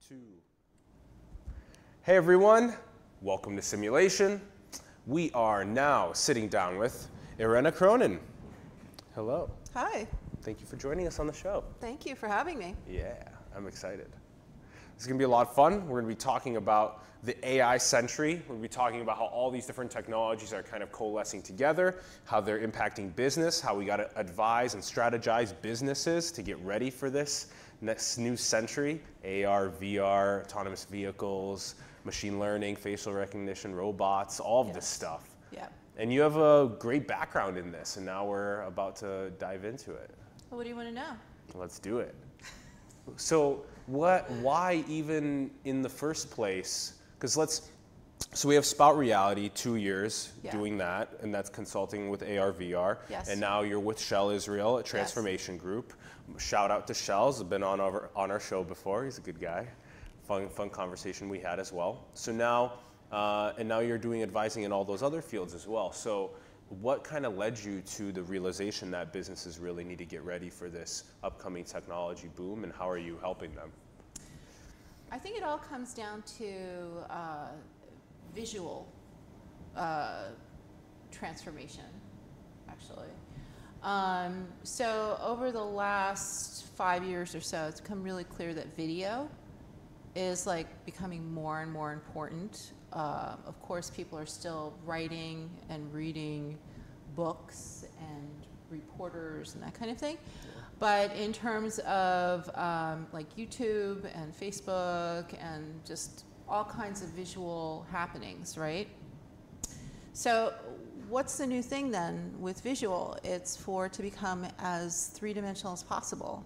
2. Hey everyone, welcome to Simulation. We are now sitting down with Irena Cronin. Hello. Hi. Thank you for joining us on the show. Thank you for having me. Yeah, I'm excited. This is going to be a lot of fun. We're going to be talking about the AI century. We're going to be talking about how all these different technologies are kind of coalescing together, how they're impacting business, how we got to advise and strategize businesses to get ready for this next new century. AR, VR, autonomous vehicles, machine learning, facial recognition, robots, all of this stuff. Yeah. And you have a great background in this, and now we're about to dive into it. Well, what do you want to know? Let's do it. So why even in the first place? Because so we have Spout Reality, 2 years doing that, and that's consulting with AR, VR. Yes. And now you're with Shell Israel at Transformation Group. Shout out to Shell, he's been on our show before. He's a good guy. Fun conversation we had as well. So now, and now you're doing advising in all those other fields as well. So what kind of led you to the realization that businesses really need to get ready for this upcoming technology boom, and how are you helping them? I think it all comes down to visual transformation, actually. So over the last 5 years or so, it's become really clear that video is like becoming more and more important. Of course, people are still writing and reading books and reporters and that kind of thing. But in terms of like YouTube and Facebook and just all kinds of visual happenings, right? So what's the new thing then with visual? It's for it to become as three-dimensional as possible.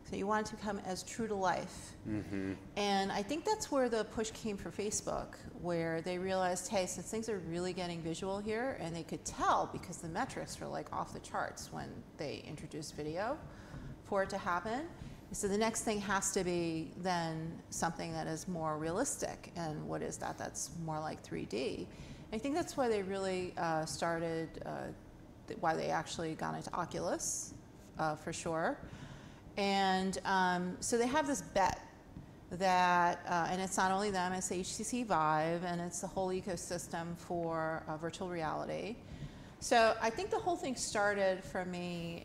So you want it to become as true to life. Mm-hmm. And I think that's where the push came for Facebook, where they realized, hey, since things are really getting visual here, and they could tell because the metrics were like off the charts when they introduced video for it to happen. So the next thing has to be then something that is more realistic. And what is that? That's more like 3D. I think that's why they really started, why they actually got into Oculus, for sure. And so they have this bet that, and it's not only them, it's HTC Vive, and it's the whole ecosystem for virtual reality. So I think the whole thing started for me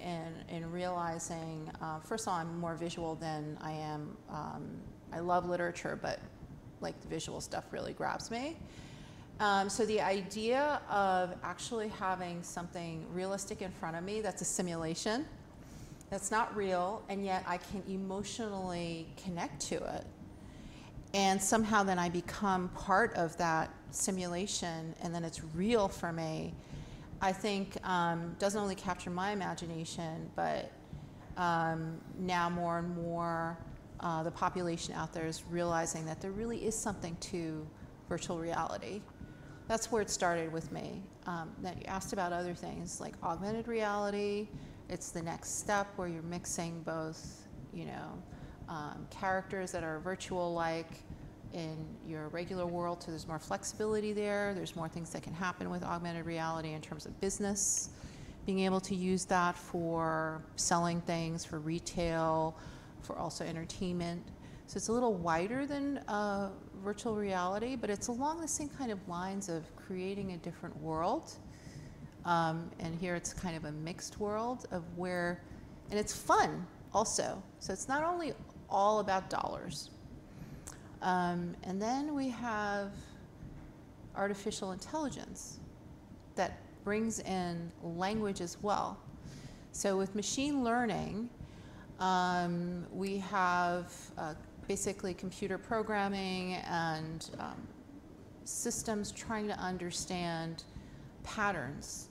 in realizing, first of all, I'm more visual than I am. I love literature, but like the visual stuff really grabs me. So the idea of actually having something realistic in front of me that's a simulation, that's not real, and yet I can emotionally connect to it. And somehow then I become part of that simulation, and then it's real for me, I think doesn't only capture my imagination, but now more and more the population out there is realizing that there really is something to virtual reality. That's where it started with me. Then you asked about other things like augmented reality. It's the next step where you're mixing both, you know, characters that are virtual-like in your regular world, so there's more flexibility there. There's more things that can happen with augmented reality in terms of business, being able to use that for selling things, for retail, for also entertainment. So it's a little wider than virtual reality, but it's along the same kind of lines of creating a different world. And here it's kind of a mixed world of where, and it's fun also. So it's not only all about dollars. And then we have artificial intelligence that brings in language as well. So with machine learning, we have basically computer programming and systems trying to understand patterns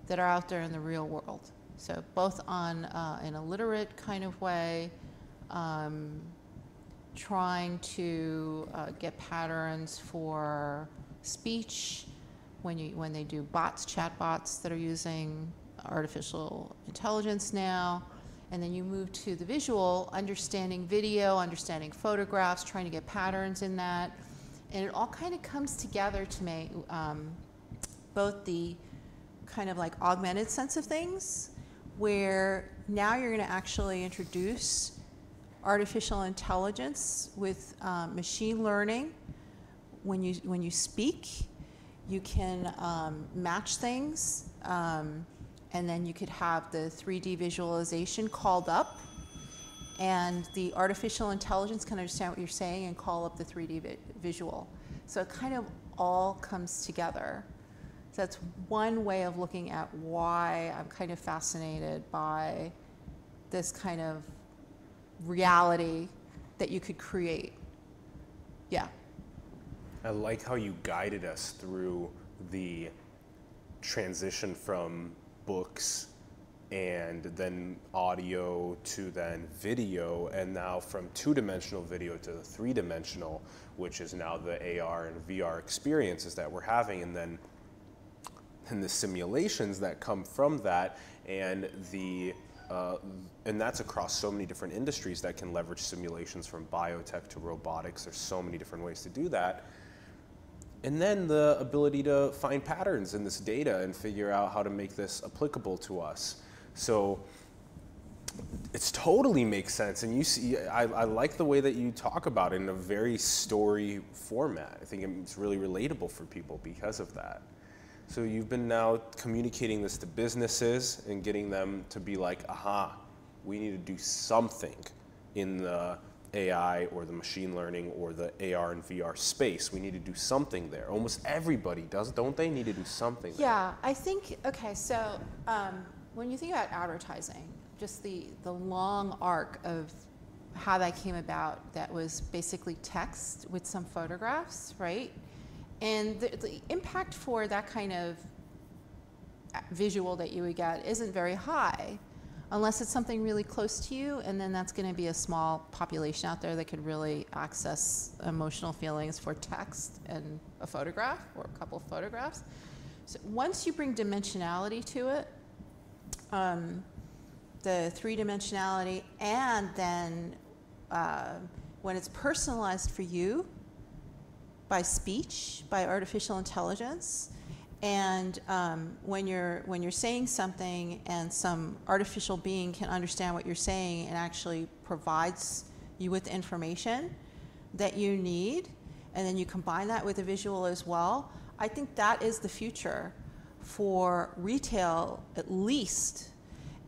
that are out there in the real world. So both on in a literate kind of way, trying to get patterns for speech when they do bots, chatbots that are using artificial intelligence now. And then you move to the visual, understanding video, understanding photographs, trying to get patterns in that. And it all kind of comes together to make both the kind of like augmented sense of things, where now you're going to actually introduce artificial intelligence with machine learning. When you speak, you can match things, and then you could have the 3D visualization called up, and the artificial intelligence can understand what you're saying and call up the 3D visual. So it kind of all comes together. So that's one way of looking at why I'm kind of fascinated by this kind of reality that you could create. Yeah. I like how you guided us through the transition from books and then audio to then video, and now from two-dimensional video to the three-dimensional, which is now the AR and VR experiences that we're having, and then the simulations that come from that, and that's across so many different industries that can leverage simulations, from biotech to robotics. There's so many different ways to do that. And then the ability to find patterns in this data and figure out how to make this applicable to us. So it totally makes sense. And you see, I like the way that you talk about it in a very story format. I think it's really relatable for people because of that. So you've been now communicating this to businesses and getting them to be like, aha, we need to do something in the AI or the machine learning or the AR and VR space. We need to do something there. Almost everybody does, don't they? Need to do something there. Yeah, I think, okay, so when you think about advertising, just the long arc of how that came about, that was basically text with some photographs, right? And the impact for that kind of visual that you would get isn't very high, unless it's something really close to you, and then that's going to be a small population out there that could really access emotional feelings for text and a photograph or a couple of photographs. So once you bring dimensionality to it, the three-dimensionality, and then when it's personalized for you by speech, by artificial intelligence, and when you're saying something and some artificial being can understand what you're saying and actually provides you with information that you need, and then you combine that with a visual as well, I think that is the future for retail at least,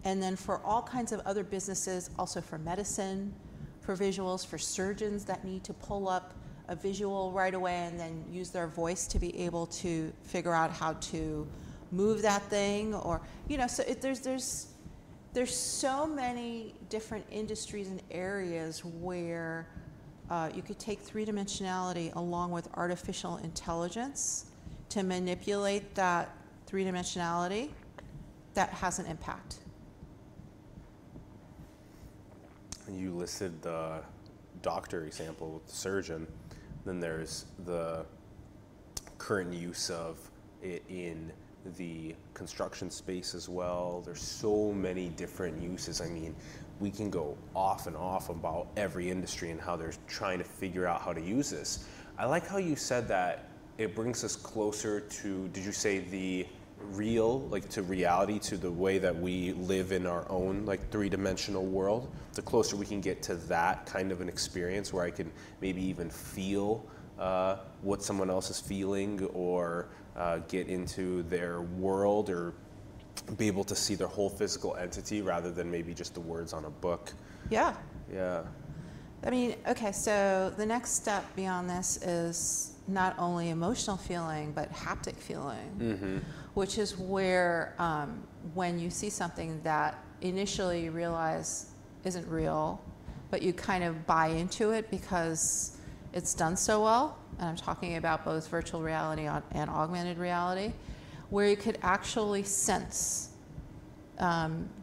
and then for all kinds of other businesses, also for medicine, for visuals, for surgeons that need to pull up a visual right away and then use their voice to be able to figure out how to move that thing, or, you know, so there's so many different industries and areas where you could take three-dimensionality along with artificial intelligence to manipulate that three-dimensionality that has an impact. You listed the doctor example with the surgeon. Then there's the current use of it in the construction space as well. There's so many different uses. I mean, we can go off and off about every industry and how they're trying to figure out how to use this. I like how you said that it brings us closer to, did you say the real, like to reality, to the way that we live in our own like three-dimensional world? The closer we can get to that kind of an experience where I can maybe even feel what someone else is feeling, or get into their world, or be able to see their whole physical entity rather than maybe just the words on a book. Yeah. Yeah. I mean, okay, so the next step beyond this is not only emotional feeling, but haptic feeling, which is where when you see something that initially you realize isn't real, but you kind of buy into it because it's done so well, and I'm talking about both virtual reality and augmented reality, where you could actually sense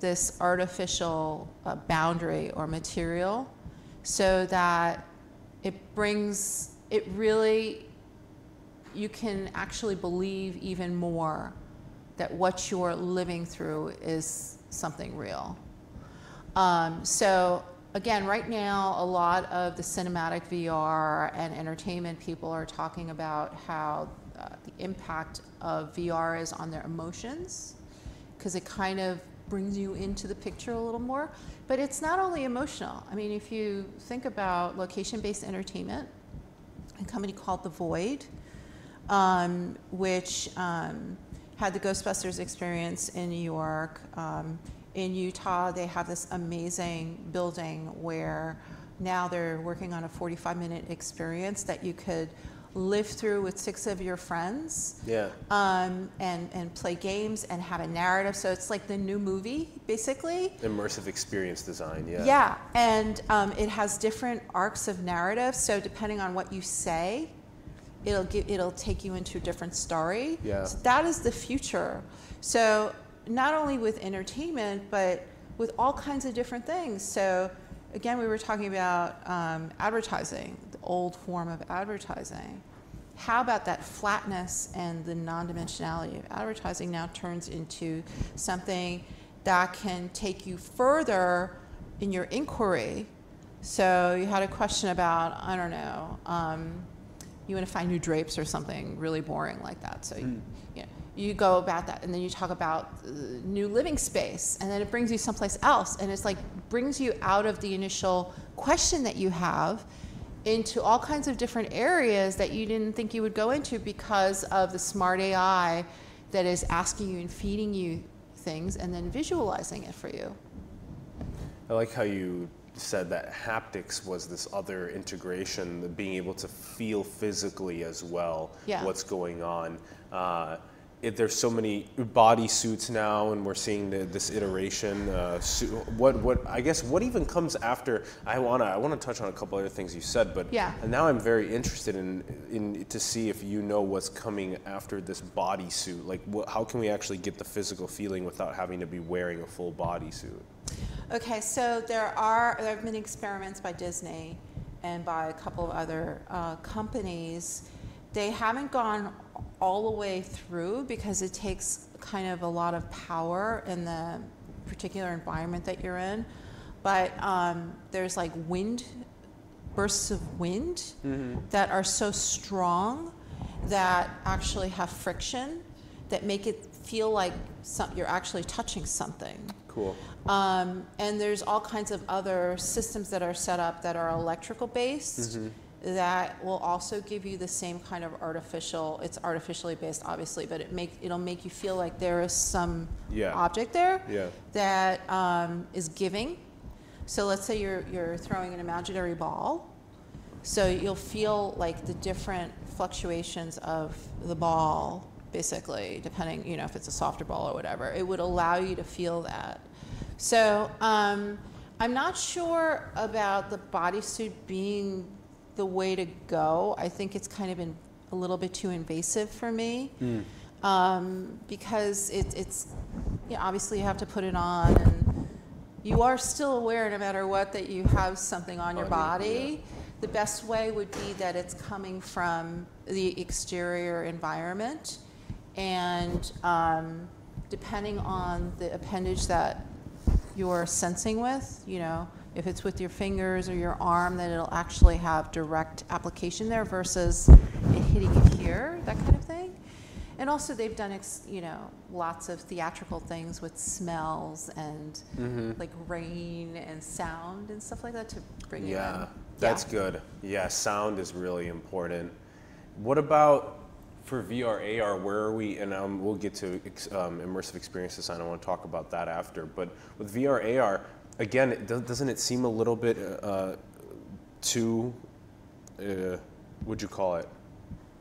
this artificial boundary or material, so that it really, you can actually believe even more that what you're living through is something real. So again, right now, a lot of the cinematic VR and entertainment people are talking about how the impact of VR is on their emotions, because it kind of brings you into the picture a little more. But it's not only emotional. I mean, if you think about location-based entertainment, a company called The Void, which had the Ghostbusters experience in New York. In Utah, they have this amazing building where now they're working on a 45-minute experience that you could live through with 6 of your friends. Yeah. And play games and have a narrative. So it's like the new movie, basically. Immersive experience design, yeah. Yeah, and it has different arcs of narrative. So depending on what you say, it'll take you into a different story. Yeah. So that is the future. So not only with entertainment, but with all kinds of different things. So again, we were talking about advertising, the old form of advertising. How about that flatness and the non-dimensionality of advertising now turns into something that can take you further in your inquiry. So you had a question about, I don't know, you want to find new drapes or something really boring like that. So you go about that, and then you talk about new living space, and then it brings you someplace else, and it's like brings you out of the initial question that you have into all kinds of different areas that you didn't think you would go into because of the smart AI that is asking you and feeding you things and then visualizing it for you. I like how you said that haptics was this other integration, the being able to feel physically as well what's going on. There's so many body suits now, and we're seeing this iteration. What even comes after? I wanna touch on a couple other things you said, but now I'm very interested in to see if you know what's coming after this body suit. Like, how can we actually get the physical feeling without having to be wearing a full body suit? Okay, so there have been experiments by Disney and by a couple of other companies. They haven't gone all the way through because it takes kind of a lot of power in the particular environment that you're in. But there's like bursts of wind that are so strong that actually have friction that make it feel like you're actually touching something. Cool. And there's all kinds of other systems that are set up that are electrical based that will also give you the same kind of it's artificially based obviously, but it'll make you feel like there is some object there that is giving. So let's say you're throwing an imaginary ball. So you'll feel like the different fluctuations of the ball, basically, depending, if it's a softer ball or whatever. It would allow you to feel that. So I'm not sure about the bodysuit being the way to go. I think it's kind of been a little bit too invasive for me, because it's obviously you have to put it on, and you are still aware no matter what that you have something on your body. The best way would be that it's coming from the exterior environment, and depending on the appendage that you're sensing with, if it's with your fingers or your arm, then it'll actually have direct application there versus it hitting you here, that kind of thing. And also they've done, lots of theatrical things with smells and like rain and sound and stuff like that to bring you in. That's good. Yeah, sound is really important. What about for VR, AR, where are we, and we'll get to immersive experience design, I want to talk about that after, but with VR, AR, again, doesn't it seem a little bit too, what'd you call it,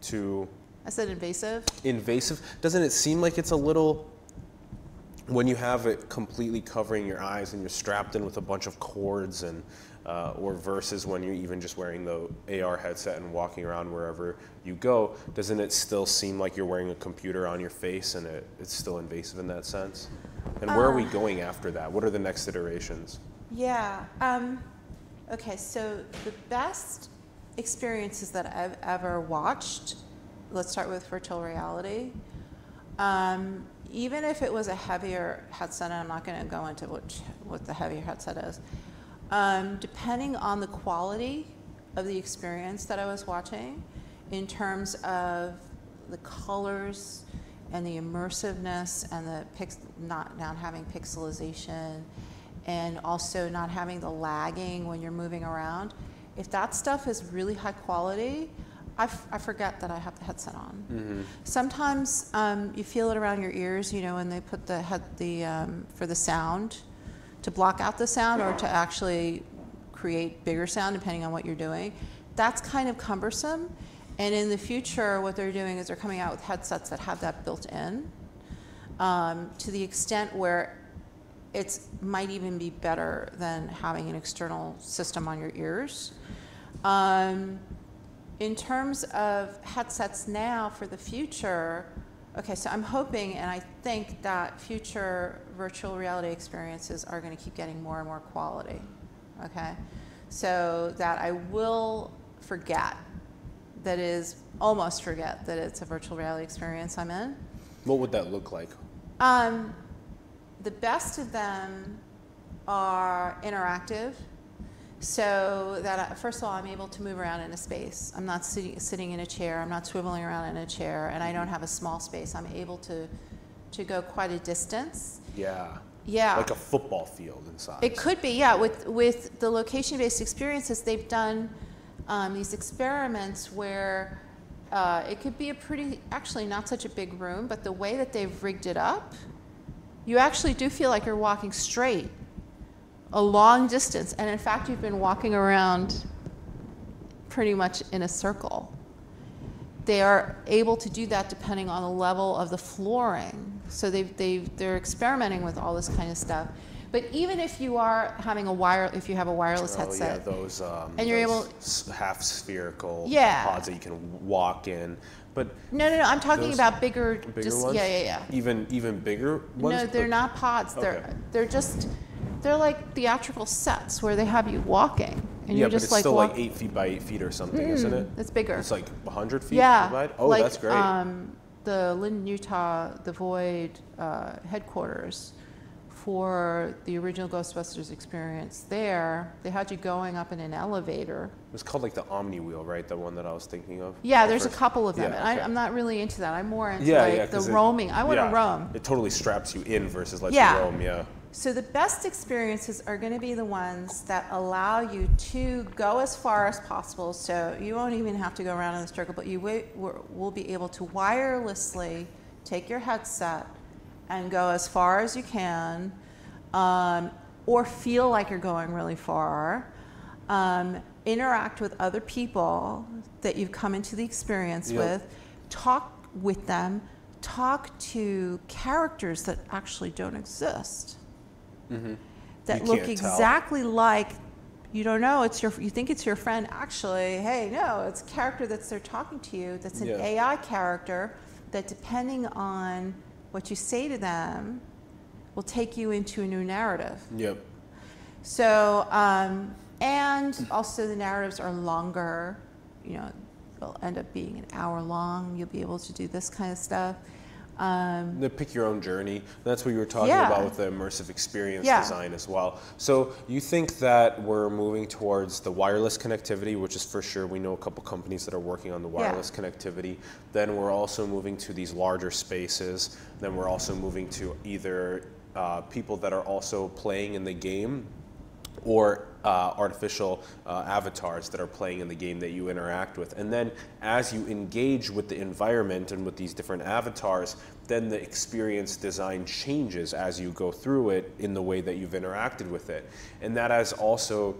too... I said invasive? Invasive. Doesn't it seem like it's a little, when you have it completely covering your eyes and you're strapped in with a bunch of cords and or versus when you're even just wearing the AR headset and walking around wherever you go, doesn't it still seem like you're wearing a computer on your face and it's still invasive in that sense? And where are we going after that? What are the next iterations? Yeah. Okay, so the best experiences that I've ever watched, let's start with virtual reality. Even if it was a heavier headset, and I'm not going to go into what the heavier headset is, depending on the quality of the experience that I was watching, in terms of the colors and the immersiveness and the not having pixelization, and also not having the lagging when you're moving around, if that stuff is really high quality, I forget that I have the headset on. Mm-hmm. Sometimes you feel it around your ears, you know, when they put for the sound, to block out the sound or to actually create bigger sound depending on what you're doing. That's kind of cumbersome. And in the future, what they're doing is they're coming out with headsets that have that built in, to the extent where it might even be better than having an external system on your ears. In terms of headsets now for the future, okay, so I'm hoping and I think that future virtual reality experiences are going to keep getting more and more quality, okay? So that I will almost forget that it's a virtual reality experience I'm in. What would that look like? The best of them are interactive, so that first of all, I'm able to move around in a space. I'm not sitting in a chair, I'm not swiveling around in a chair, and I don't have a small space. I'm able to go quite a distance. Yeah. Yeah. Like a football field in size. It could be, yeah. With the location-based experiences, they've done these experiments where it could be actually not such a big room, but the way that they've rigged it up, you actually do feel like you're walking straight a long distance. And in fact, you've been walking around pretty much in a circle. They are able to do that depending on the level of the flooring. So they're experimenting with all this kind of stuff. But even if you are having if you have a wireless headset, yeah, those and you're able half spherical Yeah. pods that you can walk in, but no, I'm talking about bigger ones? Yeah. Even bigger ones. No, they're not pods. Okay. They're like theatrical sets where they have you walking, and yeah, you're just but it's like still like 8 feet by 8 feet or something, isn't it? It's bigger. It's like 100 feet Yeah. wide. Oh, like, that's great. The Linden, Utah, the Void headquarters for the original Ghostbusters experience there, they had you going up in an elevator. It was called like the Omni Wheel, right? The one that I was thinking of. Yeah, there's a couple of them. Yeah, and okay. I'm not really into that. I'm more into the 'cause roaming. I want to yeah, roam. It totally straps you in versus lets Yeah. you roam, yeah. So the best experiences are going to be the ones that allow you to go as far as possible. So you won't even have to go around in the circle, but you will be able to wirelessly take your headset and go as far as you can, or feel like you're going really far. Interact with other people that you've come into the experience with, talk with them, talk to characters that actually don't exist. Mm-hmm. That look exactly like, you don't know, you think it's your friend, actually, hey, no, it's a character that's there talking to you, that's an AI character that, depending on what you say to them, will take you into a new narrative. Yep. So, and also the narratives are longer, you know, they'll end up being an hour long, you'll be able to do this kind of stuff. Pick your own journey. That's what you were talking about with the immersive experience design as well. So you think that we're moving towards the wireless connectivity, which is for sure, we know a couple companies that are working on the wireless connectivity. Then we're also moving to these larger spaces. Then we're also moving to either people that are also playing in the game, or artificial avatars that are playing in the game that you interact with. And then as you engage with the environment and with these different avatars, then the experience design changes as you go through it in the way that you've interacted with it. And that has also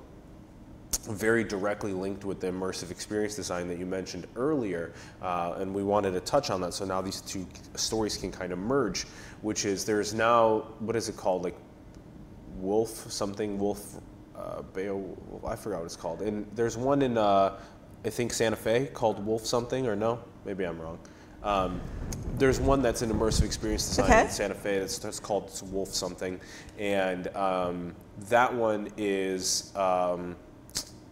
very directly linked with the immersive experience design that you mentioned earlier, and we wanted to touch on that. So now these two stories can kind of merge, which is there's now, what is it called, like I forgot what it's called. And there's one in, I think, Santa Fe called Wolf something, or no? Maybe I'm wrong. There's one that's an immersive experience design in Santa Fe that's called Wolf something. And that one is,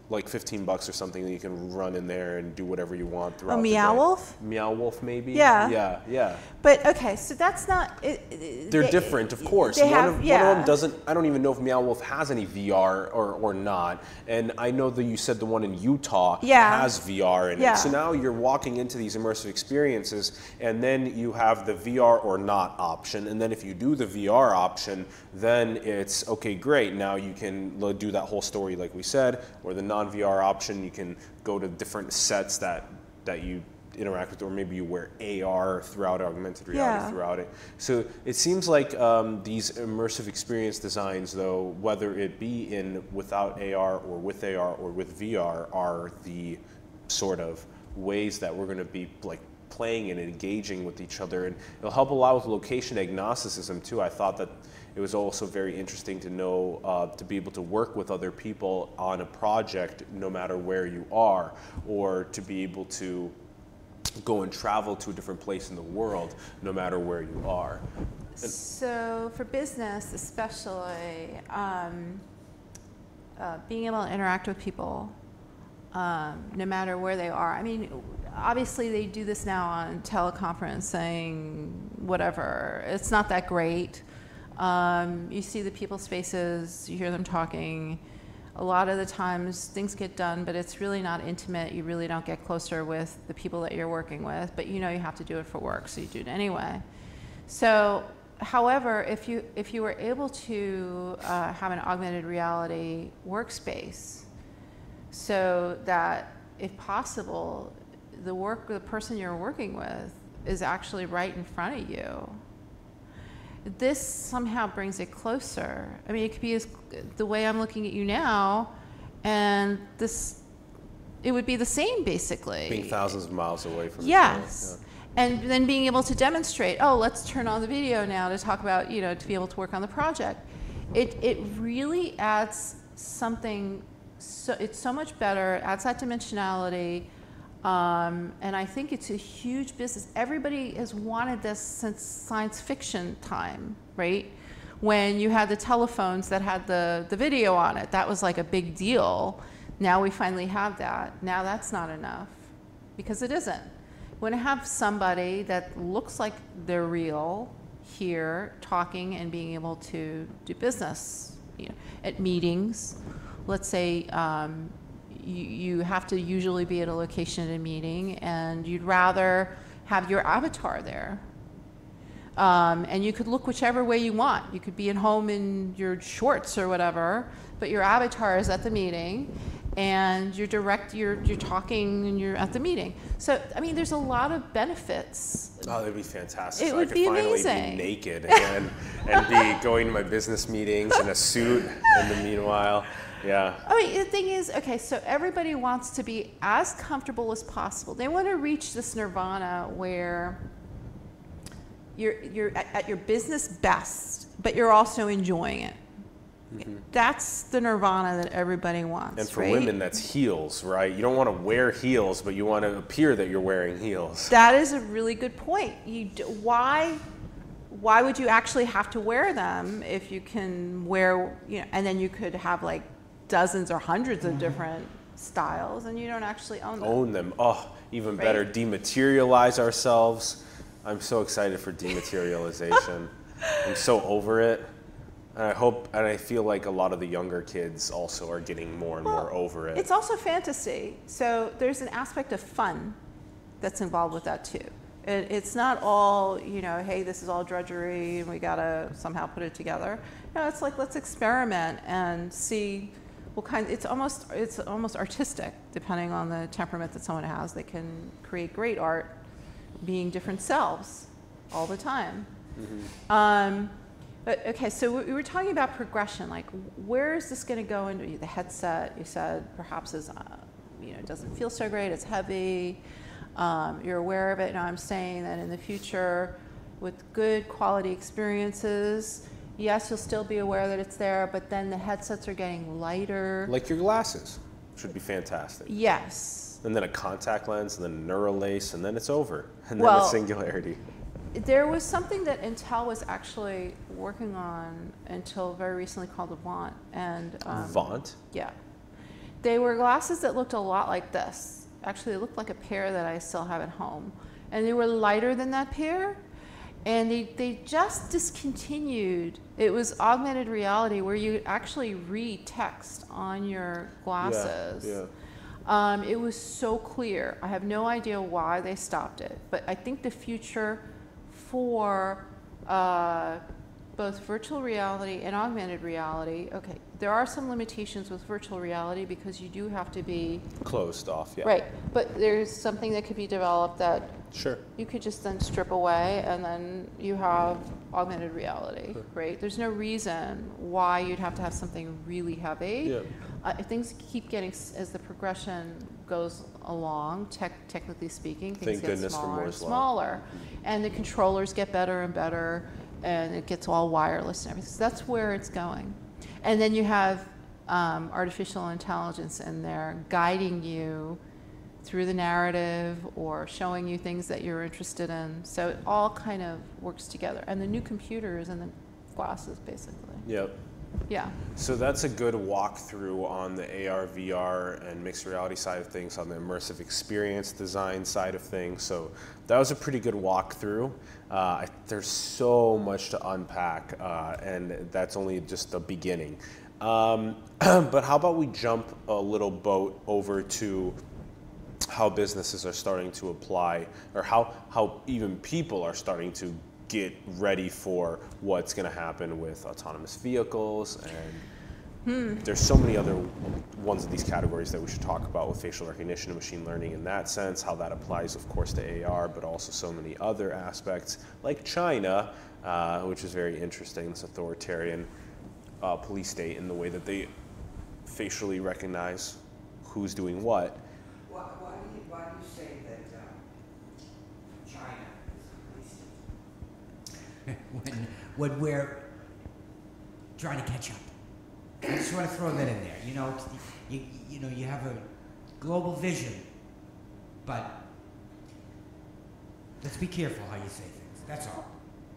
like $15 or something that you can run in there and do whatever you want throughout A the Meow day. Wolf? Meow Wolf, maybe? Yeah. Yeah, yeah. But okay, so that's not. They're different, of course. One of them doesn't. I don't even know if Meow Wolf has any VR or not. And I know that you said the one in Utah has VR in it. So now you're walking into these immersive experiences, and then you have the VR or not option. And then if you do the VR option, then it's okay, great. Now you can do that whole story, like we said, or the non-VR option. You can go to different sets that you interact with, or maybe you wear AR throughout, augmented reality throughout it. So it seems like these immersive experience designs, though, whether it be in without AR or with VR, are the sort of ways that we're going to be like playing and engaging with each other, and it'll help a lot with location agnosticism too. I thought that it was also very interesting to know to be able to work with other people on a project no matter where you are, or to be able to go and travel to a different place in the world no matter where you are. So for business especially, being able to interact with people no matter where they are. I mean, obviously they do this now on teleconferencing, whatever. It's not that great. You see the people's faces, you hear them talking. A lot of the times things get done, but it's really not intimate. You really don't get closer with the people that you're working with, but you know you have to do it for work, so you do it anyway. So, however, if you were able to have an augmented reality workspace, so that if possible, the person you're working with is actually right in front of you. This somehow brings it closer. I mean, it could be the way I'm looking at you now, and it would be the same basically. Being thousands of miles away from yes. And then being able to demonstrate, oh, let's turn on the video now to talk about, to be able to work on the project. It really adds something, it's so much better, it adds that dimensionality. And I think it's a huge business. Everybody has wanted this since science fiction time, right? When you had the telephones that had the video on it, that was like a big deal. Now we finally have that. Now that's not enough, because it isn't. You want to have somebody that looks like they're real here, talking and being able to do business at meetings. Let's say you have to usually be at a location at a meeting, and you'd rather have your avatar there. And you could look whichever way you want. You could be at home in your shorts or whatever, but your avatar is at the meeting, and you're talking, and you're at the meeting. So, I mean, there's a lot of benefits. Oh, that'd be fantastic. It so would be I could finally amazing. be naked and be going to my business meetings in a suit in the meanwhile. Yeah. I mean, the thing is, okay, so everybody wants to be as comfortable as possible. They want to reach this nirvana where you're at your business best, but you're also enjoying it. Mm-hmm. That's the nirvana that everybody wants. And for women, that's heels, right? You don't want to wear heels, but you want to appear that you're wearing heels. That is a really good point. Why would you actually have to wear them if you can wear, and then you could have like dozens or hundreds of different styles, and you don't actually own them. Oh, even better. Dematerialize ourselves. I'm so excited for dematerialization. I'm so over it. And I feel like a lot of the younger kids also are getting more and more over it. It's also fantasy. So there's an aspect of fun that's involved with that too. It's not all, hey, this is all drudgery and we gotta somehow put it together. No, it's like, let's experiment and see what kind. It's almost artistic, depending on the temperament that someone has. They can create great art being different selves all the time. Mm-hmm. But okay, so we were talking about progression. Like, where is this going to go into the headset? You said perhaps is, it doesn't feel so great. It's heavy. You're aware of it. Now I'm saying that in the future, with good quality experiences, yes, you'll still be aware that it's there, but then the headsets are getting lighter. Like your glasses, should be fantastic. Yes. And then a contact lens, and then neural lace, and then it's over. And then the singularity. There was something that Intel was actually working on until very recently called Avant. And Avant? Yeah. they were glasses that looked a lot like this. Actually, it looked like a pair that I still have at home. And they were lighter than that pair. And they just discontinued. It was augmented reality where you actually read text on your glasses. Yeah. It was so clear. I have no idea why they stopped it. But I think the future for both virtual reality and augmented reality, okay, there are some limitations with virtual reality because you do have to be Closed off, yeah. right, but there's something that could be developed that Sure. you could just then strip away and then you have augmented reality, right? There's no reason why you'd have to have something really heavy. Yeah. Things keep getting, as the progression goes along, technically speaking, things Thank get goodness for smaller and Moore's Law. smaller. And the controllers get better and better, and it gets all wireless and everything. So that's where it's going. And then you have artificial intelligence in there guiding you through the narrative or showing you things that you're interested in. So it all kind of works together. And the new computers and the glasses, basically. Yep. Yeah. So that's a good walkthrough on the AR, VR, and mixed reality side of things, on the immersive experience design side of things. So that was a pretty good walkthrough. There's so much to unpack, and that's only just the beginning. But how about we jump a little boat over to how businesses are starting to apply, or how even people are starting to get ready for what's going to happen with autonomous vehicles, and there's so many other ones of these categories that we should talk about with facial recognition and machine learning in that sense, how that applies, of course, to AR, but also so many other aspects, like China, which is very interesting, this authoritarian police state in the way that they facially recognize who's doing what. Why do you say that China is a police state? when we're trying to catch up. I just want to throw that in there. You know, you have a global vision, but let's be careful how you say things. That's all.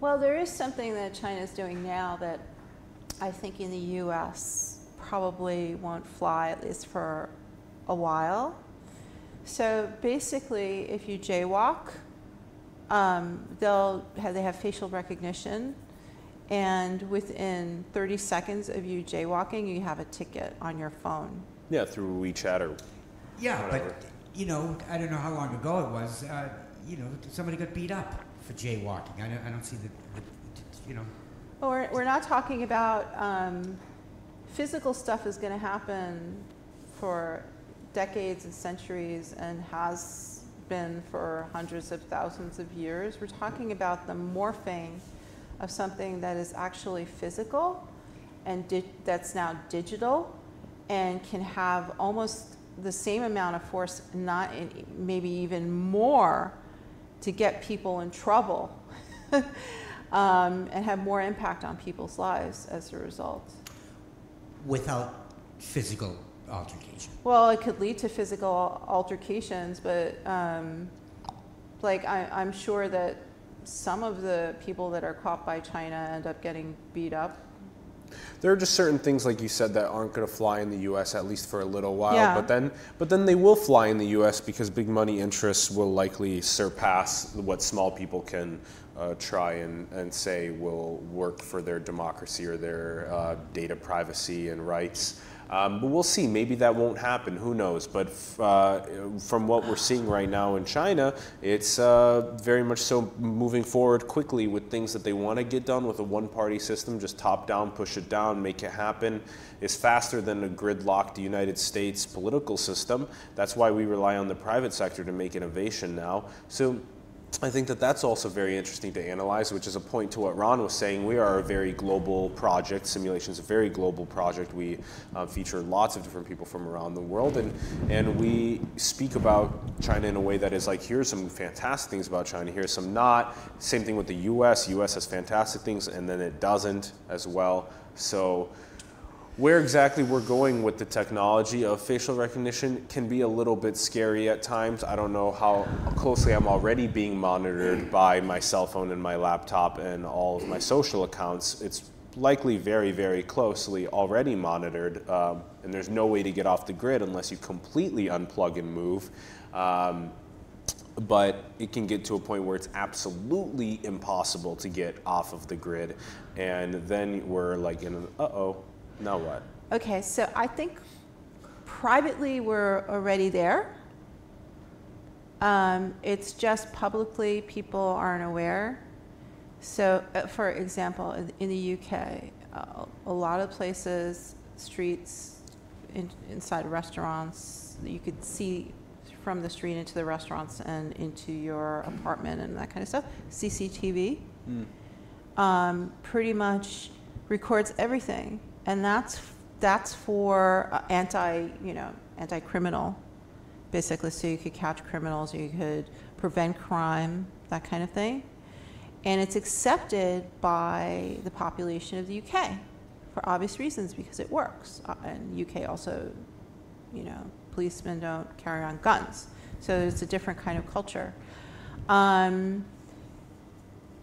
Well, there is something that China is doing now that I think in the U.S. probably won't fly, at least for a while. So basically, if you jaywalk, they have facial recognition, and within 30 seconds of you jaywalking, you have a ticket on your phone. Yeah, through WeChat or yeah, whatever. But you know, I don't know how long ago it was. You know, somebody got beat up for jaywalking. I don't see the you know. Well, we're not talking about physical stuff is going to happen for decades and centuries and has been for hundreds of thousands of years. We're talking about the morphing of something that is actually physical and that's now digital and can have almost the same amount of force, maybe even more, to get people in trouble and have more impact on people's lives as a result. Without physical altercation. Well, it could lead to physical altercations, but like I'm sure that some of the people that are caught by China end up getting beat up. There are just certain things, like you said, that aren't going to fly in the U.S. at least for a little while. Yeah. But then they will fly in the U.S. because big money interests will likely surpass what small people can try and say will work for their democracy or their data privacy and rights. But we'll see. Maybe that won't happen. Who knows? But from what we're seeing right now in China, it's very much so moving forward quickly with things that they want to get done with a one-party system, just top down, push it down, make it happen. It's faster than a gridlocked United States political system. That's why we rely on the private sector to make innovation now. So I think that that's also very interesting to analyze, which is a point to what Ron was saying. We are a very global project. Simulation is a very global project. We feature lots of different people from around the world, and we speak about China in a way that is like, here's some fantastic things about China, here's some not. Same thing with the US. US has fantastic things, and then it doesn't as well. So where exactly we're going with the technology of facial recognition can be a little bit scary at times. I don't know how closely I'm already being monitored by my cell phone and my laptop and all of my social accounts. It's likely very, very closely already monitored, and there's no way to get off the grid unless you completely unplug and move. But it can get to a point where it's absolutely impossible to get off of the grid, and then we're like in an uh-oh, now what? Okay, so I think privately we're already there. It's just publicly people aren't aware. So, for example, in the UK, a lot of places, streets, inside restaurants, you could see from the street into the restaurants and into your apartment and that kind of stuff. CCTV pretty much records everything, and that's for anti-criminal, basically. So you could catch criminals, you could prevent crime, that kind of thing. And it's accepted by the population of the UK for obvious reasons, because it works. And UK also, policemen don't carry on guns. So it's a different kind of culture.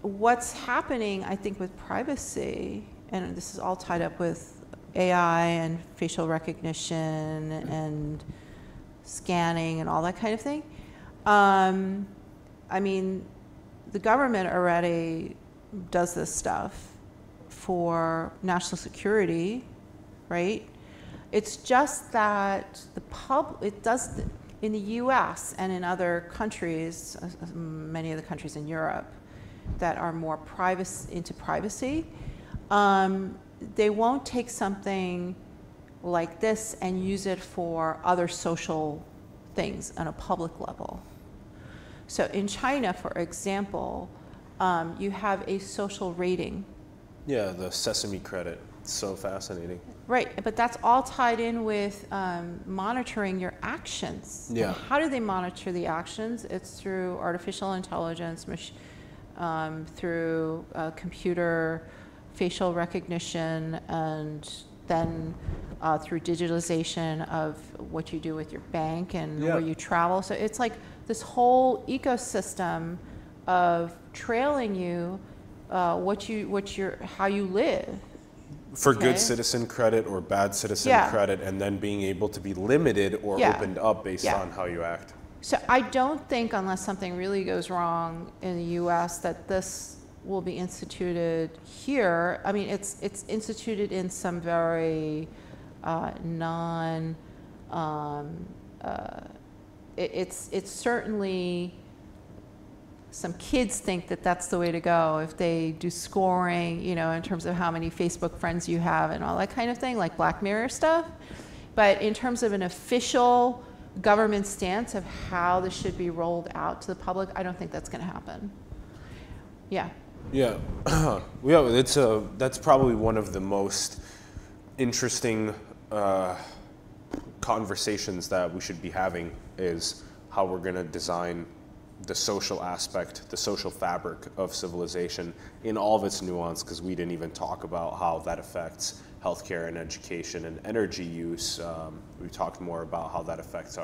What's happening, I think, with privacy, and this is all tied up with AI and facial recognition and scanning and all that kind of thing. I mean, the government already does this stuff for national security, right? It's just that it does in the US and in other countries, many of the countries in Europe that are more into privacy, they won't take something like this and use it for other social things on a public level. So in China, for example, you have a social rating. Yeah, the Sesame credit. It's so fascinating. Right, but that's all tied in with monitoring your actions. Yeah. And how do they monitor the actions? It's through artificial intelligence, through computer facial recognition, and then through digitalization of what you do with your bank and where you travel. So it's like this whole ecosystem of trailing you, how you live. For good citizen credit or bad citizen credit, and then being able to be limited or opened up based on how you act. So I don't think, unless something really goes wrong in the US, that this will be instituted here. I mean, it's instituted in some very it's certainly, some kids think that that's the way to go if they do scoring, in terms of how many Facebook friends you have and all that kind of thing, like Black Mirror stuff. But in terms of an official government stance of how this should be rolled out to the public, I don't think that's going to happen. Yeah. Yeah, that's probably one of the most interesting conversations that we should be having, is how we're going to design the social aspect, the social fabric of civilization in all of its nuance, because we didn't even talk about how that affects healthcare and education and energy use. We talked more about how that affects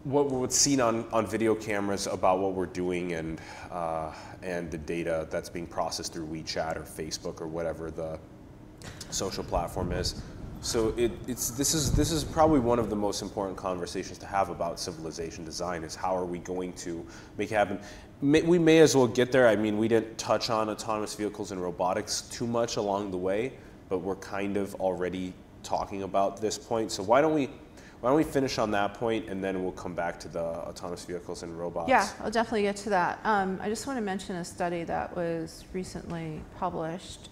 what's seen on video cameras about what we're doing, and the data that's being processed through WeChat or Facebook or whatever the social platform is. So this is probably one of the most important conversations to have about civilization design, is how are we going to make it happen. We may as well get there. I mean, we didn't touch on autonomous vehicles and robotics too much along the way, but we're kind of already talking about this point. So why don't we finish on that point, and then we'll come back to the autonomous vehicles and robots. Yeah, I'll definitely get to that. I just want to mention a study that was recently published.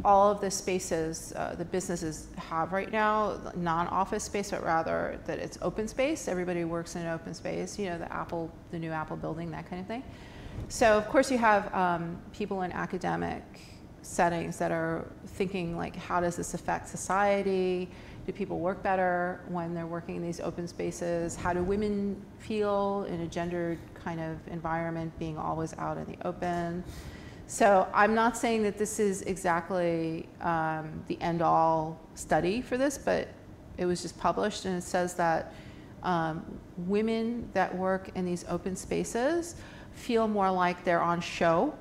All of the spaces the businesses have right now, non-office space, but rather that it's open space. Everybody works in an open space, the new Apple building, that kind of thing. So of course you have people in academic settings that are thinking, like, how does this affect society? Do people work better when they're working in these open spaces? How do women feel in a gendered kind of environment, being always out in the open? So I'm not saying that this is exactly the end-all study for this, but it was just published, and it says that Women that work in these open spaces feel more like they're on show.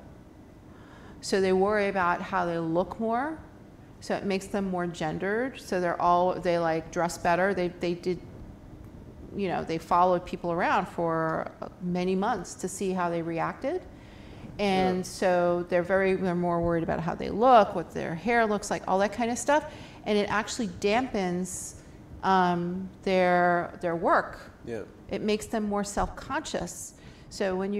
So they worry about how they look more. So it makes them more gendered. So they like dress better. They did, you know, they followed people around for many months to see how they reacted. And so they're more worried about how they look, what their hair looks like, all that kind of stuff. And it actually dampens their work. Yeah. It makes them more self-conscious. So when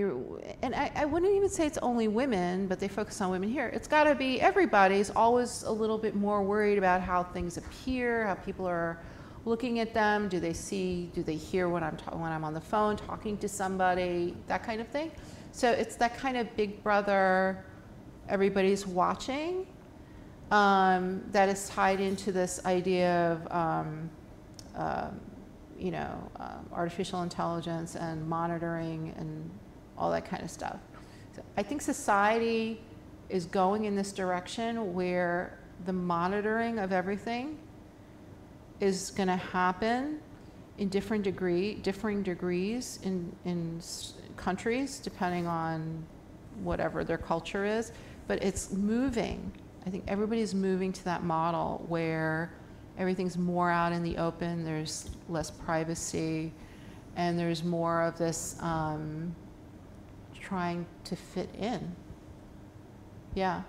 and I wouldn't even say it's only women, but they focus on women here. It's got to be everybody's always a little bit more worried about how things appear, how people are looking at them. Do they hear when I'm on the phone talking to somebody, that kind of thing. So it's that kind of big brother, everybody's watching, that is tied into this idea of artificial intelligence and monitoring and all that kind of stuff. So I think society is going in this direction where the monitoring of everything is going to happen in differing degrees in countries, depending on whatever their culture is. But it's moving. I think everybody's moving to that model where everything's more out in the open, there's less privacy, and there's more of this trying to fit in. Yeah.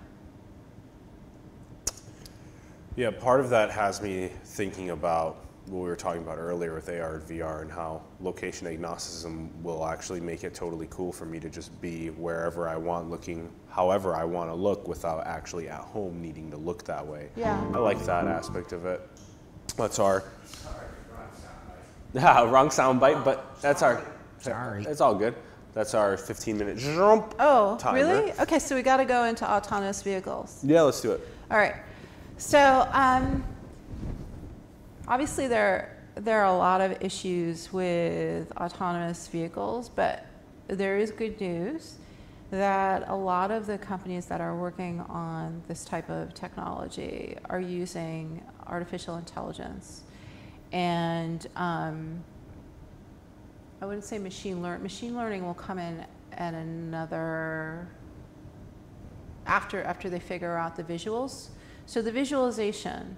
Yeah, part of that has me thinking about what we were talking about earlier with AR and VR and how location agnosticism will actually make it totally cool for me to just be wherever I want, looking however I want to look without actually at home needing to look that way. Yeah. I like that aspect of it. That's our... Yeah, wrong sound bite, but that's our... Sorry. It's all good. That's our 15-minute jump timer. Really? Okay, so we got to go into autonomous vehicles. Yeah, let's do it. All right. So obviously there are a lot of issues with autonomous vehicles, but there is good news that a lot of the companies that are working on this type of technology are using artificial intelligence. And I wouldn't say machine learning. Machine learning will come in at another, after they figure out the visuals. So the visualization,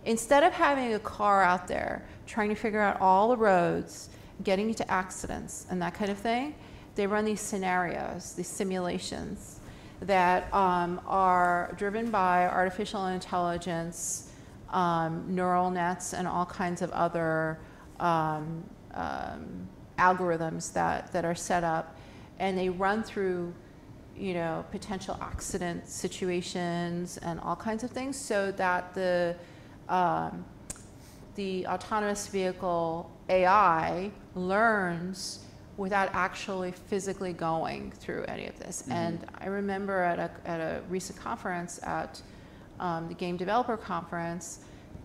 instead of having a car out there trying to figure out all the roads, getting into accidents and that kind of thing, they run these scenarios, these simulations that are driven by artificial intelligence, neural nets, and all kinds of other algorithms that are set up, and they run through, you know, potential accident situations and all kinds of things, so that the autonomous vehicle AI learns without actually physically going through any of this. Mm-hmm. And I remember at a recent conference, at the Game Developer Conference,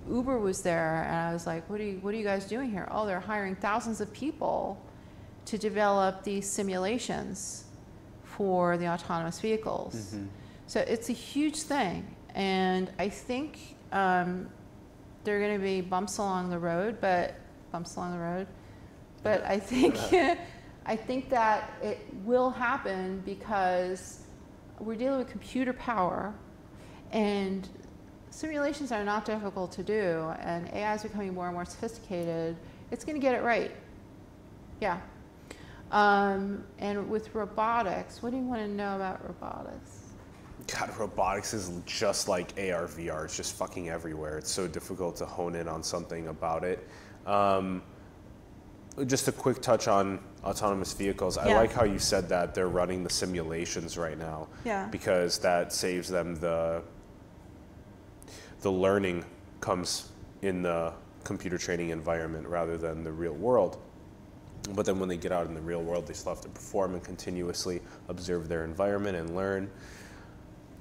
Uber was there, and I was like, what are you guys doing here? Oh, they're hiring thousands of people to develop these simulations for the autonomous vehicles. Mm-hmm. So it's a huge thing, and I think there are going to be bumps along the road, but I think I think that it will happen because we're dealing with computer power, and simulations are not difficult to do, and AI is becoming more and more sophisticated. It's going to get it right. Yeah. And with robotics, what do you want to know about robotics? God, robotics is just like AR, VR. It's just fucking everywhere. It's so difficult to hone in on something about it. Just a quick touch on autonomous vehicles. I like how you said that they're running the simulations right now. Yeah. Because that saves them the learning comes in the computer training environment rather than the real world. But then when they get out in the real world, they still have to perform and continuously observe their environment and learn.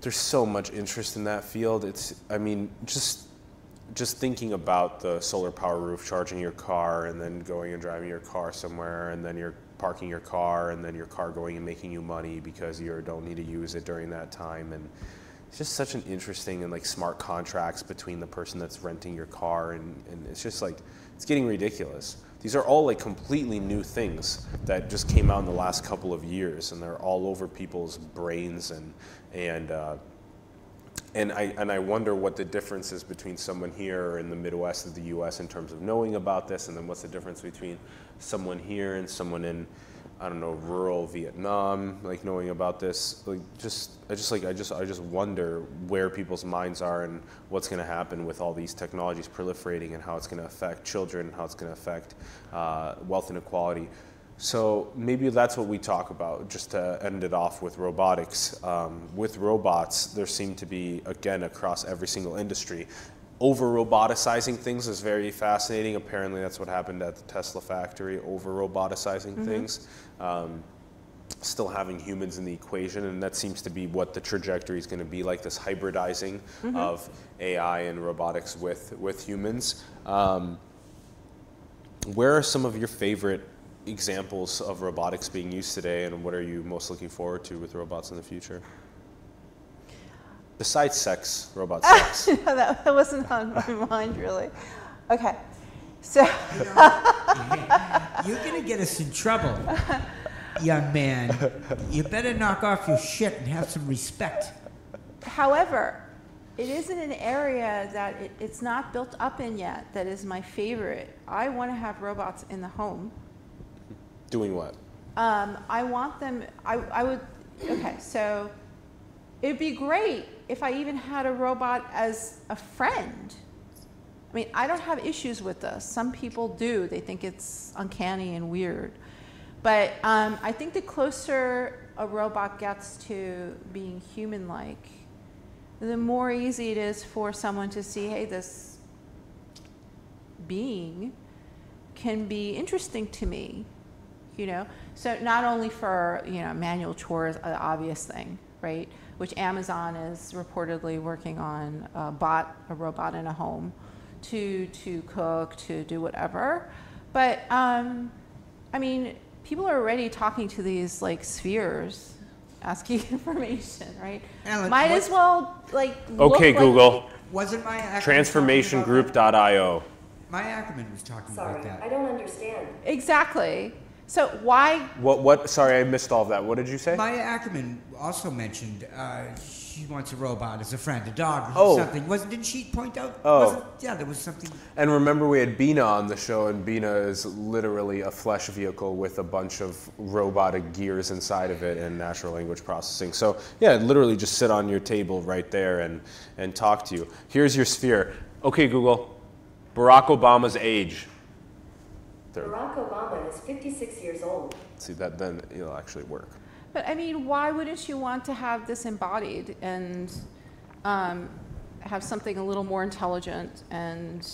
There's so much interest in that field. I mean, just thinking about the solar power roof, charging your car, and then going and driving your car somewhere, and then you're parking your car, and then your car going and making you money because you don't need to use it during that time. And it's just such an interesting and like smart contracts between the person that's renting your car, and it's just like, it's getting ridiculous. These are all like completely new things that just came out in the last couple of years, and they're all over people's brains, and I wonder what the difference is between someone here in the Midwest of the U.S. in terms of knowing about this, and then what's the difference between someone here and someone in, I don't know, rural Vietnam, like knowing about this. Like I just wonder where people's minds are and what's going to happen with all these technologies proliferating, and how it's going to affect children, how it's going to affect wealth inequality. So maybe that's what we talk about, just to end it off with robotics. With robots, there seem to be, again, across every single industry, over-roboticizing things is very fascinating. Apparently that's what happened at the Tesla factory, over-roboticizing things. Still having humans in the equation, and that seems to be what the trajectory is going to be, like this hybridizing of AI and robotics with humans. Where are some of your favorite examples of robotics being used today, and what are you most looking forward to with robots in the future? Besides sex, robot sex. No, that wasn't on my mind, really. Okay, so. You're going to get us in trouble, young man. You better knock off your shit and have some respect. However, it isn't an area that it's not built up in yet that is my favorite. I want to have robots in the home. Doing what? I want them, I would, okay, so it'd be great if I even had a robot as a friend. I mean, I don't have issues with this. Some people do. They think it's uncanny and weird. But I think the closer a robot gets to being human-like, the more easy it is for someone to see, hey, this being can be interesting to me. You know, so not only for, you know, manual chores, an obvious thing, right? Which Amazon is reportedly working on a robot in a home to cook, to do whatever. But I mean, people are already talking to these like spheres, asking information, right? Alan, might as well like. Okay, look Google. Like, wasn't my Transformationgroup.io. Maya Ackerman was talking Sorry, about that. I don't understand. exactly. So why? What? Sorry, I missed all of that. What did you say? Maya Ackerman also mentioned she wants a robot as a friend, a dog, Oh. something. Didn't she point out? Oh. Yeah, there was something. And remember, we had Bina on the show, and Bina is literally a flesh vehicle with a bunch of robotic gears inside of it and natural language processing. So yeah, literally just sit on your table right there and talk to you. Here's your sphere. Okay, Google, Barack Obama's age. Barack Obama is 56 years old. See, that then it'll actually work. But I mean, why wouldn't you want to have this embodied and have something a little more intelligent and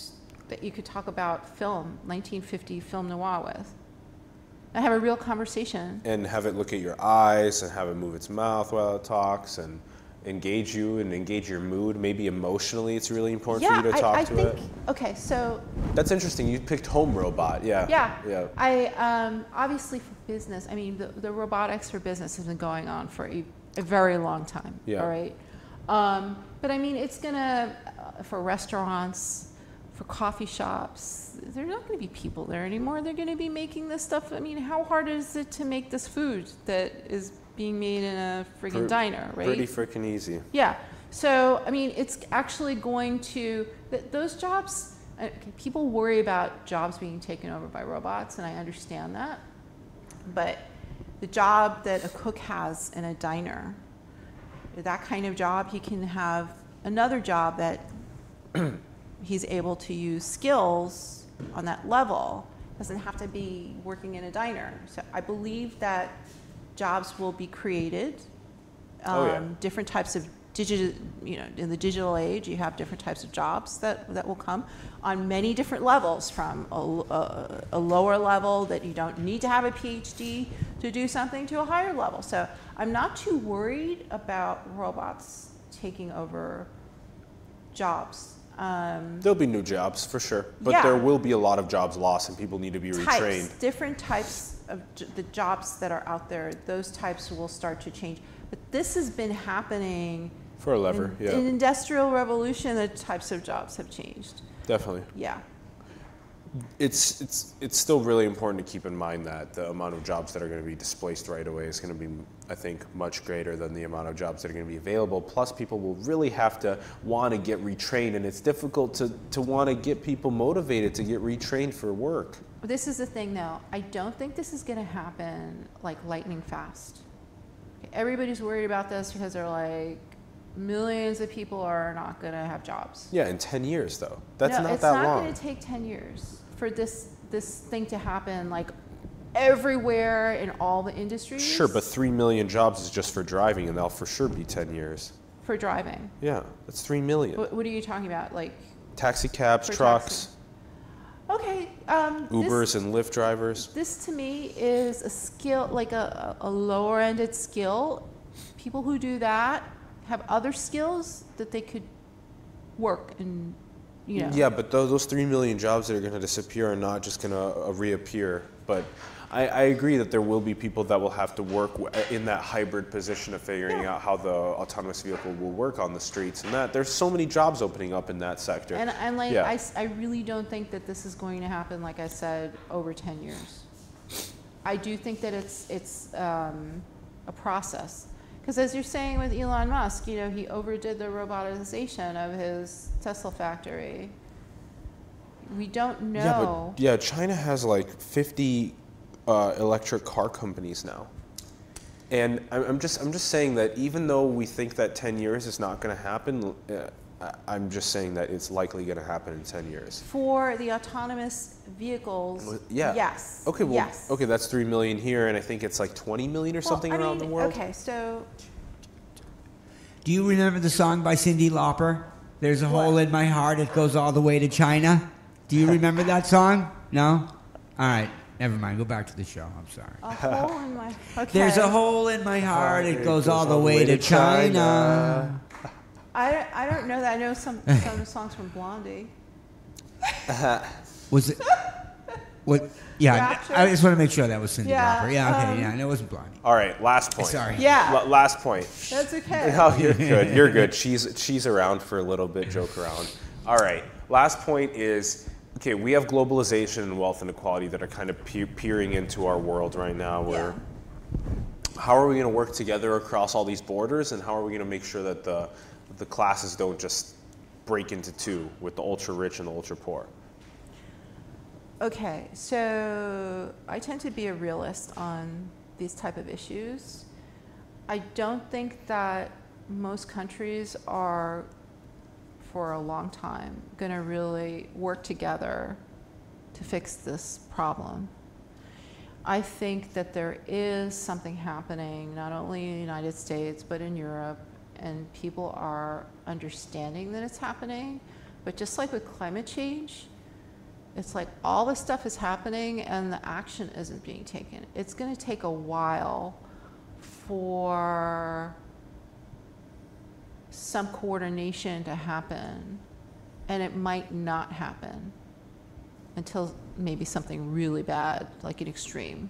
that you could talk about film, 1950 film noir with? And have a real conversation. And have it look at your eyes and have it move its mouth while it talks and engage you and engage your mood. Maybe emotionally it's really important for you to talk to it. Okay, so. That's interesting. You picked home robot, yeah. Yeah. I, obviously for business, I mean, the robotics for business has been going on for a very long time, Yeah. all right? But I mean, it's gonna, for restaurants, for coffee shops, there's not gonna be people there anymore. They're gonna be making this stuff. I mean, how hard is it to make this food that is being made in a friggin' diner, right? Pretty freaking easy. Yeah. So, I mean, it's actually going to, those jobs, people worry about jobs being taken over by robots, and I understand that. But the job that a cook has in a diner, that kind of job, he can have another job that he's able to use skills on that level. Doesn't have to be working in a diner. So I believe that jobs will be created. Different types of digital, you know, in the digital age, you have different types of jobs that will come on many different levels, from a lower level that you don't need to have a PhD to do something, to a higher level. So I'm not too worried about robots taking over jobs. There'll be new jobs for sure, but Yeah. there will be a lot of jobs lost and people need to be retrained. Different types of the jobs that are out there, those types will start to change. But this has been happening For a lever, yeah. In industrial revolution, the types of jobs have changed. Definitely. Yeah. It's still really important to keep in mind that the amount of jobs that are going to be displaced right away is going to be, I think, much greater than the amount of jobs that are going to be available. Plus, people will really have to want to get retrained, and it's difficult to want to get people motivated to get retrained for work. This is the thing, though. I don't think this is going to happen like lightning fast. Everybody's worried about this because they're like, millions of people are not going to have jobs. Yeah, in 10 years, though. That's no, not that long. It's not going to take 10 years for this thing to happen like everywhere in all the industries. Sure, but 3 million jobs is just for driving, and that'll for sure be 10 years. For driving? Yeah, that's 3 million. What are you talking about? Like taxi cabs, trucks. Taxi. Okay. Ubers and Lyft drivers. This to me is a skill, like a lower-ended skill. People who do that have other skills that they could work and, you know. Yeah, but those 3 million jobs that are going to disappear are not just going to reappear. But I agree that there will be people that will have to work in that hybrid position of figuring out how the autonomous vehicle will work on the streets, and that there's so many jobs opening up in that sector. And like, I really don't think that this is going to happen, like I said, over 10 years. I do think that it's a process. Because as you're saying with Elon Musk, you know, he overdid the robotization of his Tesla factory. We don't know. Yeah, China has like 50 electric car companies now. And I'm just saying that even though we think that 10 years is not going to happen, I'm just saying that it's likely going to happen in 10 years. For the autonomous vehicles, yeah. Yes. Okay, well, yes. Okay, that's 3 million here, and I think it's like 20 million or something around the world. Okay, so. Do you remember the song by Cyndi Lauper? There's a hole in my heart, it goes all the way to China. Do you remember that song? No? All right, never mind. Go back to the show. I'm sorry. A hole in my. Okay. There's a hole in my heart, it goes all the way to China. I don't know that. I know some songs from Blondie. Was it? What? Yeah, I just want to make sure that was Cyndi Lauper. Yeah, okay, yeah, and it wasn't Blondie. All right, last point. Sorry. Yeah. Last point. That's okay. No, you're good. You're good. She's around for a little bit. Joke around. All right. Last point is, okay, we have globalization and wealth inequality that are kind of peering into our world right now. Where, how are we going to work together across all these borders, and how are we going to make sure that the classes don't just break into two with the ultra rich and the ultra poor? Okay, so I tend to be a realist on these type of issues. I don't think that most countries are, for a long time, going to really work together to fix this problem. I think that there is something happening, not only in the United States, but in Europe, and people are understanding that it's happening. But just like with climate change, it's like all this stuff is happening and the action isn't being taken. It's going to take a while for some coordination to happen, and it might not happen until maybe something really bad, like an extreme.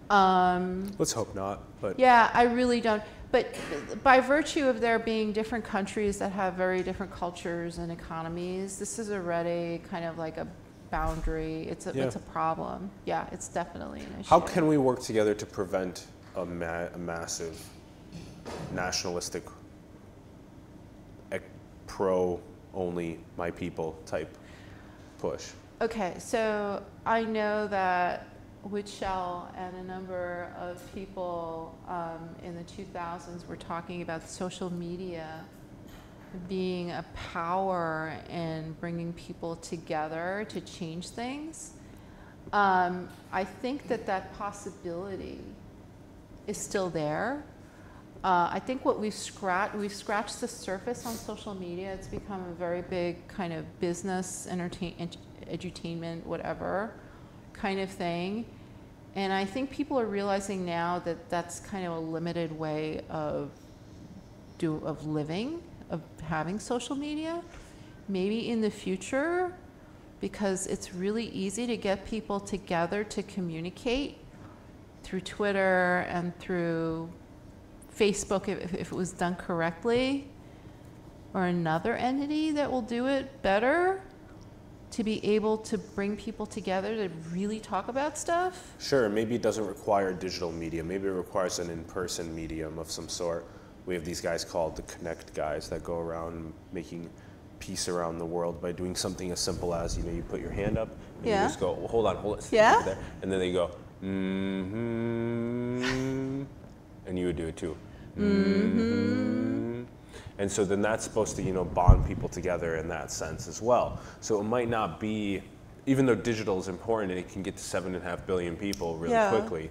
Let's hope not. But yeah, I really don't. But by virtue of there being different countries that have very different cultures and economies, this is already kind of like a boundary. It's a problem. Yeah, it's definitely an issue. How can we work together to prevent a massive nationalistic, pro-only my people type push? Okay, so I know that Whitshell and a number of people in the 2000s were talking about social media being a power in bringing people together to change things. I think that possibility is still there. I think what we've scratched the surface on social media. It's become a very big kind of business, edutainment, whatever kind of thing. And I think people are realizing now that that's kind of a limited way of living, of having social media. Maybe in the future, because it's really easy to get people together to communicate through Twitter and through Facebook if it was done correctly. or another entity that will do it better to be able to bring people together to really talk about stuff? Sure, maybe it doesn't require digital media. Maybe it requires an in-person medium of some sort. We have these guys called the Connect guys that go around making peace around the world by doing something as simple as, you know, you put your hand up and you just go, well, hold on, Yeah. there. And then they go, mm-hmm, and you would do it too. Mm-hmm. And so then that's supposed to, you know, bond people together in that sense as well. So it might not be, even though digital is important and it can get to 7.5 billion people really quickly.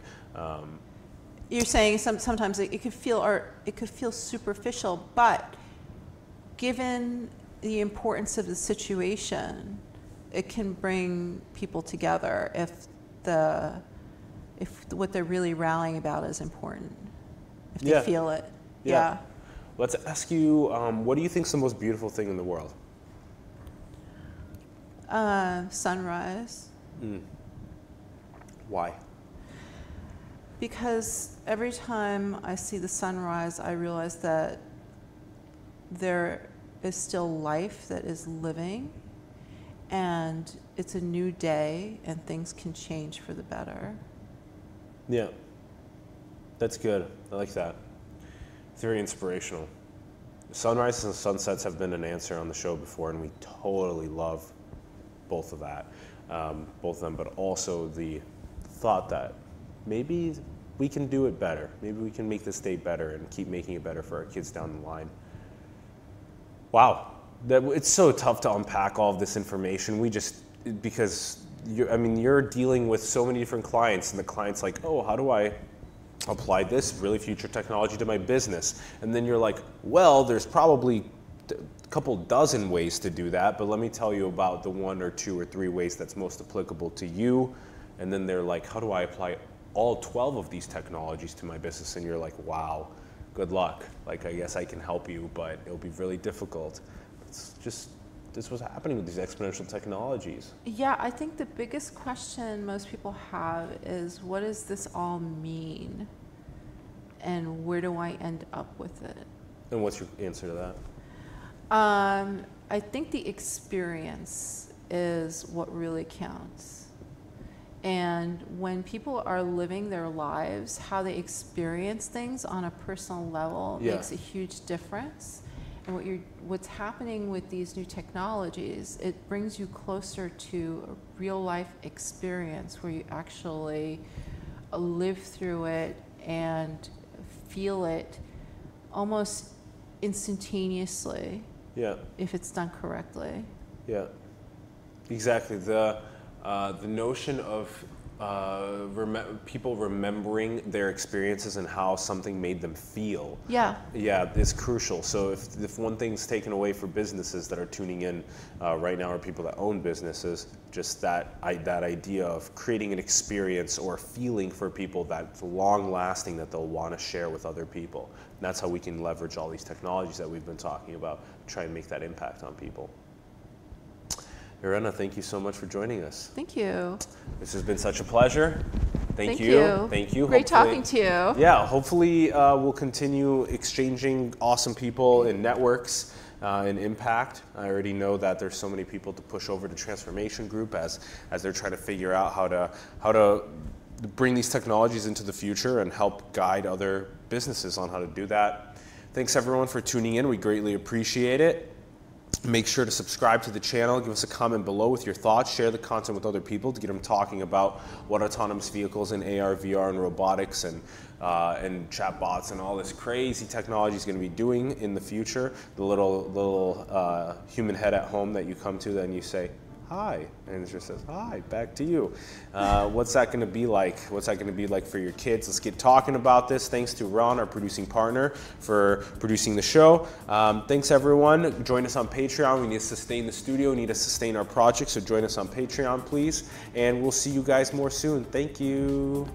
You're saying sometimes it could feel superficial, but given the importance of the situation, it can bring people together if what they're really rallying about is important, if they feel it. Yeah. Let's ask you, what do you think is the most beautiful thing in the world? Sunrise. Why? Because every time I see the sunrise, I realize that there is still life that is living, and it's a new day, and things can change for the better. Yeah, that's good. I like that. It's very inspirational. Sunrises and sunsets have been an answer on the show before, and we totally love both of that, both of them, but also the thought that maybe we can do it better. Maybe we can make this day better and keep making it better for our kids down the line. Wow, it's so tough to unpack all of this information. Because you're dealing with so many different clients, and the client's like, oh, how do I apply this really future technology to my business? And then you're like, well, there's probably a couple dozen ways to do that, but let me tell you about the 1 or 2 or 3 ways that's most applicable to you. And then they're like, how do I apply all 12 of these technologies to my business? And you're like, wow, good luck. Like, I guess I can help you, but it'll be really difficult. It's just, this was happening with these exponential technologies. Yeah, I think the biggest question most people have is, what does this all mean? And where do I end up with it? And what's your answer to that? I think the experience is what really counts. And when people are living their lives, how they experience things on a personal level makes a huge difference. And what's happening with these new technologies, it brings you closer to a real life experience where you actually live through it and feel it almost instantaneously. Yeah. If it's done correctly. Yeah. Exactly. The notion of people remembering their experiences and how something made them feel. Yeah. Yeah, it's crucial. So if one thing's taken away for businesses that are tuning in right now, or people that own businesses, just that idea of creating an experience or feeling for people that's long lasting that they'll want to share with other people. And that's how we can leverage all these technologies that we've been talking about, try and make that impact on people. Irena, thank you so much for joining us. Thank you. This has been such a pleasure. Thank you. you. Thank you. Great talking to you. Yeah, hopefully we'll continue exchanging awesome people in networks and impact. I already know that there's so many people to push over to Transformation Group as they're trying to figure out how to bring these technologies into the future and help guide other businesses on how to do that. Thanks everyone for tuning in. We greatly appreciate it. Make sure to subscribe to the channel, give us a comment below with your thoughts, share the content with other people to get them talking about what autonomous vehicles and AR, VR, and robotics and chatbots and all this crazy technology is going to be doing in the future. The little human head at home that you come to and you say, hi, and it just says, hi, back to you. What's that going to be like? What's that going to be like for your kids? Let's get talking about this. Thanks to Ron, our producing partner, for producing the show. Thanks, everyone. Join us on Patreon. We need to sustain the studio. We need to sustain our project, so join us on Patreon, please. And we'll see you guys more soon. Thank you.